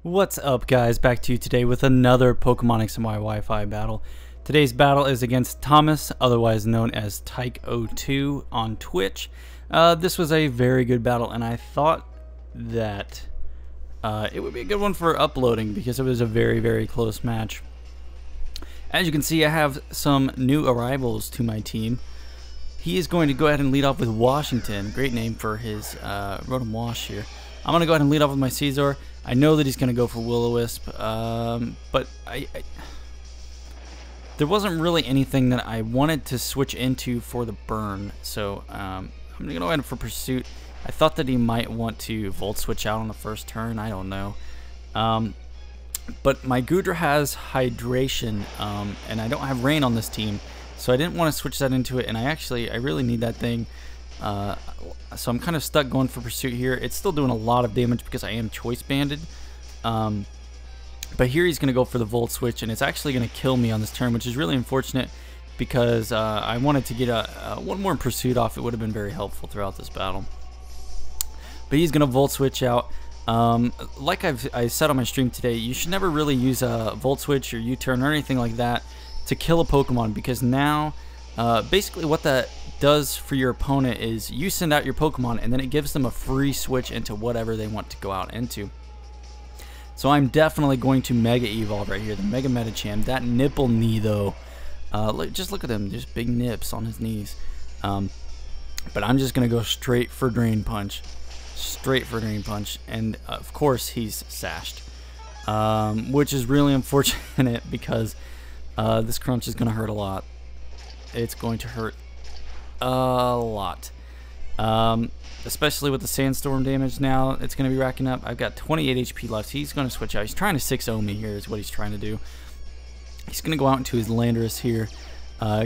What's up, guys? Back to you today with another Pokemon XY Wi-Fi battle. Today's battle is against Thomas, otherwise known as Tyc02 on Twitch. This was a very good battle, and I thought that it would be a good one for uploading because it was a very close match. As you can see, I have some new arrivals to my team. He is going to go ahead and lead off with Washington. Great name for his Rotom Wash here. I'm going to go ahead and lead off with my Caesar. I know that he's going to go for Will-O-Wisp, but there wasn't really anything that I wanted to switch into for the burn, so I'm going to go ahead for Pursuit. I thought that he might want to Volt Switch out on the first turn, I don't know. But my Goodra has Hydration, and I don't have Rain on this team, so I didn't want to switch that into it, and I really need that thing. So I'm kind of stuck going for Pursuit here. It's still doing a lot of damage because I am Choice Banded. But here he's going to go for the Volt Switch, and it's actually going to kill me on this turn, which is really unfortunate because I wanted to get one more Pursuit off. It would have been very helpful throughout this battle. But he's going to Volt Switch out. Like I said on my stream today, you should never really use a Volt Switch or U-turn or anything like that to kill a Pokemon, because now basically what that does for your opponent is you send out your Pokemon and then it gives them a free switch into whatever they want to go out into. So I'm definitely going to Mega Evolve right here, the Mega Medicham. That nipple knee though, just look at him, just big nips on his knees. But I'm just going to go straight for Drain Punch. And of course he's sashed, which is really unfortunate because this crunch is going to hurt a lot. It's going to hurt a lot, especially with the Sandstorm damage. Now it's going to be racking up. I've got 28 HP left. He's going to switch out. He's trying to 6-0 me here is what he's trying to do. He's going to go out into his Landorus here,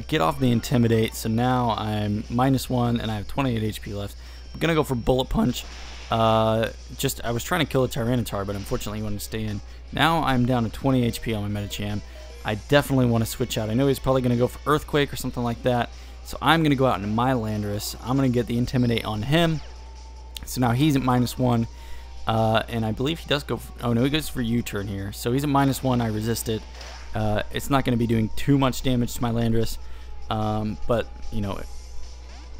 get off the Intimidate. So now I'm -1 and I have 28 HP left. I'm going to go for Bullet Punch. I was trying to kill a Tyranitar, but unfortunately he wanted to stay in. Now I'm down to 20 HP on my Medicham. I definitely want to switch out. I know he's probably going to go for Earthquake or something like that. So I'm going to go out into my Landorus. I'm going to get the Intimidate on him. So now he's at -1. And I believe he does go for, oh no, he goes for U-turn here. So he's at -1. I resist it. It's not going to be doing too much damage to my Landorus. But, you know,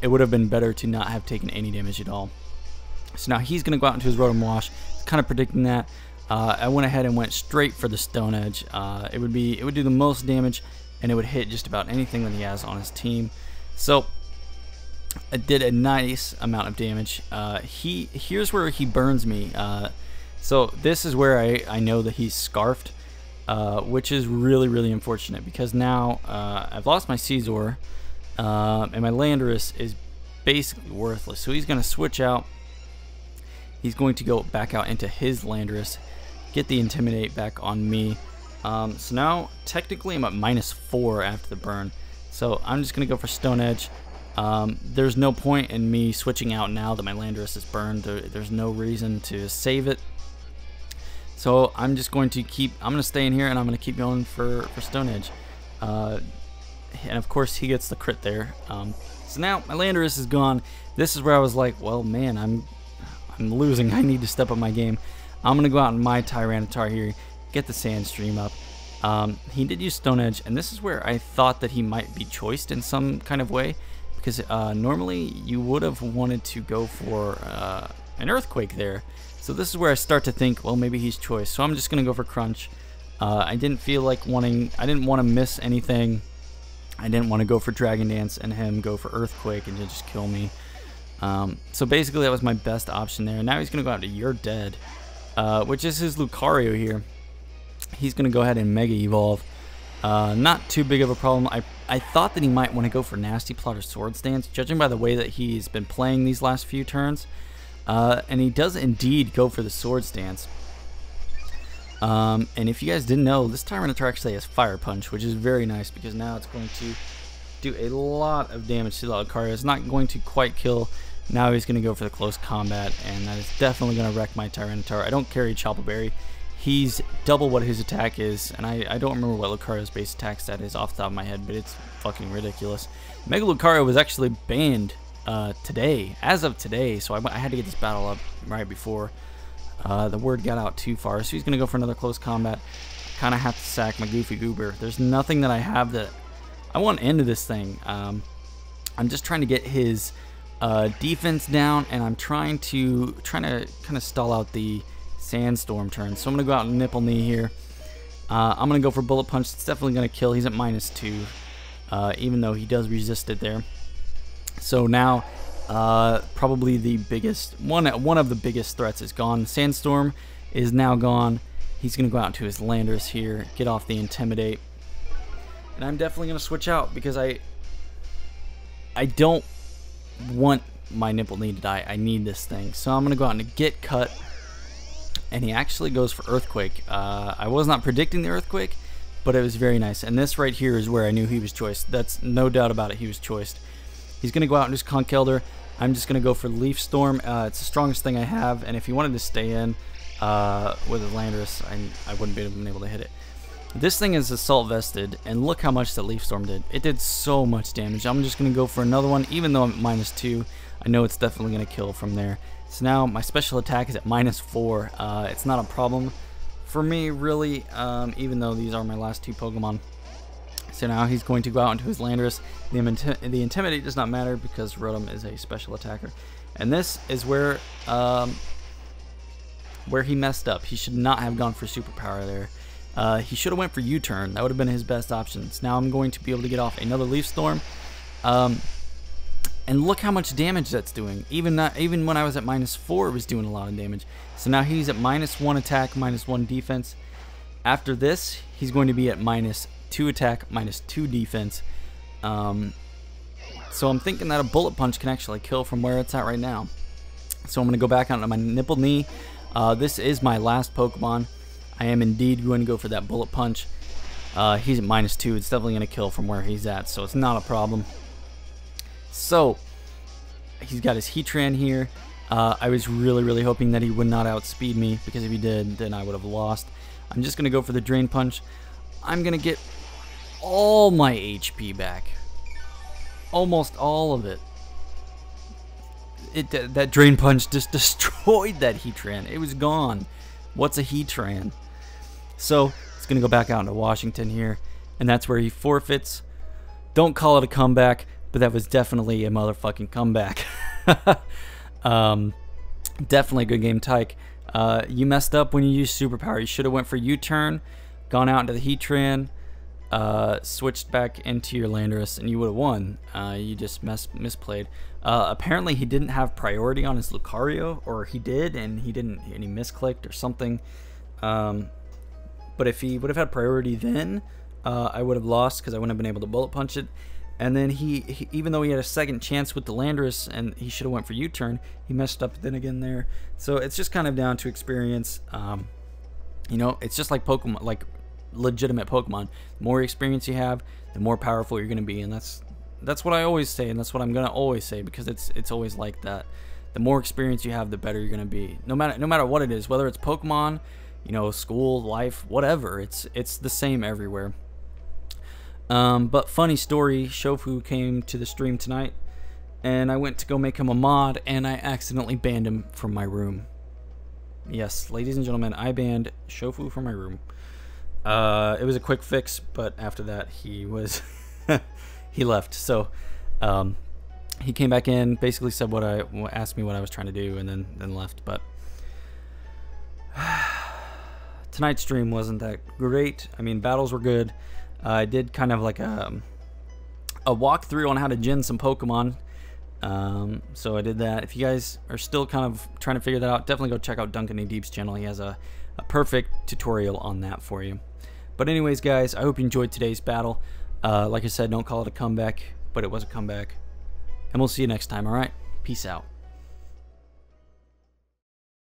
it would have been better to not have taken any damage at all. So now he's going to go out into his Rotom Wash. Kind of predicting that. I went ahead and went straight for the Stone Edge. It would do the most damage, and it would hit just about anything that he has on his team. So it did a nice amount of damage. Here's where he burns me. So this is where I know that he's Scarfed, which is really unfortunate because now I've lost my Caesar, and my Landorus is basically worthless. So he's going to switch out. He's going to go back out into his Landorus, get the Intimidate back on me. So now technically I'm at -4 after the burn. So I'm just going to go for Stone Edge. There's no point in me switching out now that my Landorus is burned. There's no reason to save it. So I'm just going to stay in here and I'm going to keep going for Stone Edge. And of course he gets the crit there. So now my Landorus is gone. This is where I was like, well man, I'm losing. I need to step up my game. I'm going to go out in my Tyranitar here, get the Sandstream up. He did use Stone Edge, and this is where I thought that he might be choiced in some kind of way, because normally you would have wanted to go for an Earthquake there. So this is where I start to think, well, maybe he's choiced. So I'm just going to go for Crunch. I didn't want to miss anything. I didn't want to go for Dragon Dance and him go for Earthquake and just kill me. So basically that was my best option there. Now he's going to go out to You're Dead, which is his Lucario here. He's going to go ahead and Mega Evolve. Not too big of a problem. I thought that he might want to go for Nasty Plot or Swords Dance, judging by the way that he's been playing these last few turns. And he does indeed go for the Swords Dance. And if you guys didn't know, this Tyranitar actually has Fire Punch, which is very nice because now it's going to do a lot of damage to the Lucario. It's not going to quite kill. Now he's going to go for the close combat, and that is definitely going to wreck my Tyranitar. I don't carry Chople Berry. He's double what his attack is, and I don't remember what Lucario's base attack stat is off the top of my head, but it's fucking ridiculous. Mega Lucario was actually banned today, as of today, so I had to get this battle up right before. The word got out too far, so he's going to go for another close combat. Kind of have to sack my Goofy Goober. There's nothing that I have that I want into this thing. I'm just trying to get his defense down, and I'm trying to kind of stall out the Sandstorm turn. So I'm going to go out and Nipple Knee here. I'm going to go for Bullet Punch. It's definitely going to kill. He's at -2, even though he does resist it there. So now, probably the biggest, one of the biggest threats is gone. Sandstorm is now gone. He's going to go out to his Landorus here, get off the Intimidate. And I'm definitely going to switch out because I don't want my Nipple Knee to die. I need this thing. So I'm going to go out and get cut. And he actually goes for Earthquake. I was not predicting the Earthquake, but it was very nice. And this right here is where I knew he was choiced. That's no doubt about it. He was choiced. He's going to go out and just Conch Elder. I'm just going to go for Leaf Storm. It's the strongest thing I have. And if he wanted to stay in with a Landorus, I wouldn't be able to hit it. This thing is Assault Vested, and look how much that Leaf Storm did. It did so much damage. I'm just going to go for another one, even though I'm at -2. I know it's definitely going to kill from there. So now my special attack is at -4. It's not a problem for me, really, even though these are my last 2 Pokemon. So now he's going to go out into his Landorus. The Intimidate does not matter because Rotom is a special attacker. And this is where he messed up. He should not have gone for Superpower there. He should have went for U-turn. That would have been his best options. Now I'm going to be able to get off another Leaf Storm. And look how much damage that's doing. Even when I was at -4, it was doing a lot of damage. So now he's at -1 attack, -1 defense. After this, he's going to be at -2 attack, -2 defense. So I'm thinking that a Bullet Punch can actually kill from where it's at right now. So I'm going to go back onto my Nipple Knee. This is my last Pokemon. I am indeed going to go for that Bullet Punch. He's at -2. It's definitely going to kill from where he's at, so it's not a problem. So, he's got his Heatran here. I was really hoping that he would not outspeed me, because if he did, then I would have lost. I'm just going to go for the Drain Punch. I'm going to get all my HP back. Almost all of it. That Drain Punch just destroyed that Heatran. It was gone. What's a Heatran? So, it's going to go back out into Washington here, and that's where he forfeits. Don't call it a comeback, but that was definitely a motherfucking comeback. Definitely a good game, Tyc. You messed up when you used Superpower. You should have went for U-turn, gone out into the Heatran, switched back into your Landorus, and you would have won. You just misplayed. Apparently he didn't have priority on his Lucario, or he did, and he misclicked or something. But if he would have had priority then, I would have lost because I wouldn't have been able to Bullet Punch it. And then he even though he had a second chance with the Landorus and he should have went for U-turn, he messed up then again there. So it's just kind of down to experience. You know, it's just like Pokemon, like legitimate Pokemon. The more experience you have, the more powerful you're going to be, and that's what I always say, and that's what I'm going to always say, because it's always like that. The more experience you have, the better you're going to be. No matter what it is, whether it's Pokemon, you know, school, life, whatever. It's the same everywhere. But funny story, Shofu came to the stream tonight, and I went to go make him a mod, and I accidentally banned him from my room. Yes, ladies and gentlemen, I banned Shofu from my room. It was a quick fix, but after that, he was he left. So he came back in, basically said asked me what I was trying to do, and then left. But tonight's stream wasn't that great. I mean, battles were good. I did kind of like a walkthrough on how to gen some Pokemon. So I did that. If you guys are still kind of trying to figure that out, definitely go check out Duncan A. Deep's channel. He has a perfect tutorial on that for you. But anyways, guys, I hope you enjoyed today's battle. Like I said, don't call it a comeback, but it was a comeback. And we'll see you next time, alright? Peace out.